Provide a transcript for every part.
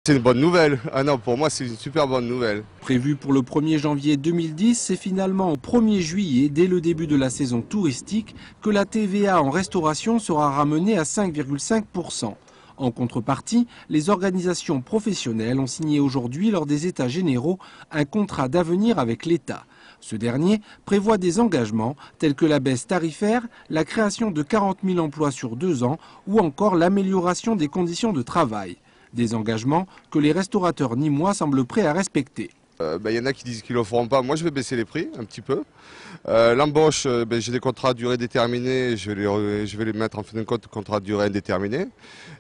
C'est une bonne nouvelle. Ah non, pour moi, c'est une super bonne nouvelle. Prévu pour le 1er janvier 2010, c'est finalement au 1er juillet, dès le début de la saison touristique, que la TVA en restauration sera ramenée à 5,5%. En contrepartie, les organisations professionnelles ont signé aujourd'hui, lors des États généraux, un contrat d'avenir avec l'État. Ce dernier prévoit des engagements tels que la baisse tarifaire, la création de 40 000 emplois sur 2 ans ou encore l'amélioration des conditions de travail. Des engagements que les restaurateurs nîmois semblent prêts à respecter. Y en a qui disent qu'ils ne le feront pas. Moi, je vais baisser les prix un petit peu. L'embauche, j'ai des contrats à durée déterminée. Je vais les mettre en fin de compte contrats de durée indéterminée.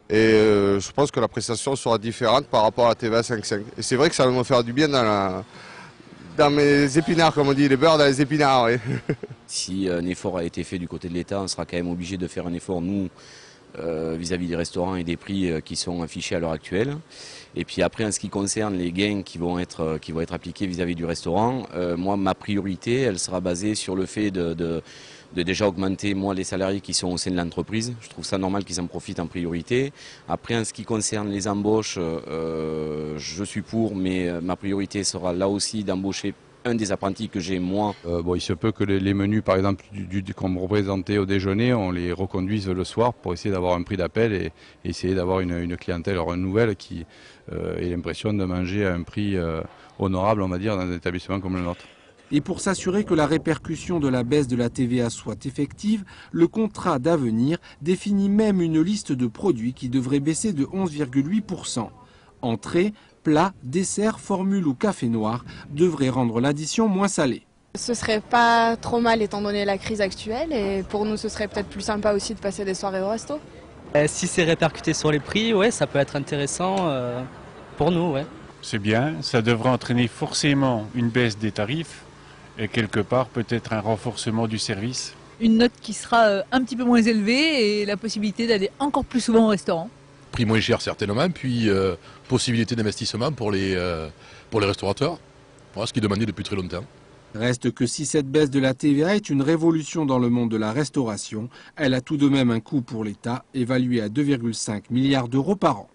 Et je pense que la prestation sera différente par rapport à la TVA 5,5. Et c'est vrai que ça va me faire du bien dans mes épinards, comme on dit, les beurres dans les épinards. Oui. Si un effort a été fait du côté de l'État, on sera quand même obligé de faire un effort, nous, vis-à-vis des restaurants et des prix qui sont affichés à l'heure actuelle. Et puis après, en ce qui concerne les gains qui vont être appliqués vis-à-vis du restaurant, moi, ma priorité, elle sera basée sur le fait de déjà augmenter, moi, les salariés qui sont au sein de l'entreprise. Je trouve ça normal qu'ils en profitent en priorité. Après, en ce qui concerne les embauches, je suis pour, mais ma priorité sera là aussi d'embaucher un des apprentis que j'ai moi. Il se peut que les menus, par exemple, qu'on représentait au déjeuner, on les reconduise le soir pour essayer d'avoir un prix d'appel et essayer d'avoir une clientèle nouvelle qui ait l'impression de manger à un prix honorable, on va dire, dans un établissement comme le nôtre. Et pour s'assurer que la répercussion de la baisse de la TVA soit effective, le contrat d'avenir définit même une liste de produits qui devraient baisser de 11,8%. Entrées, plats, desserts, formules ou café noir devraient rendre l'addition moins salée. Ce serait pas trop mal étant donné la crise actuelle, et pour nous ce serait peut-être plus sympa aussi de passer des soirées au resto. Si c'est répercuté sur les prix, ouais, ça peut être intéressant pour nous. Ouais. C'est bien, ça devrait entraîner forcément une baisse des tarifs et quelque part peut-être un renforcement du service. Une note qui sera un petit peu moins élevée et la possibilité d'aller encore plus souvent au restaurant. Prix moins cher certainement, puis possibilité d'investissement pour les restaurateurs, voilà ce qui est demandé depuis très longtemps. Reste que si cette baisse de la TVA est une révolution dans le monde de la restauration, elle a tout de même un coût pour l'État évalué à 2,5 milliards d'euros par an.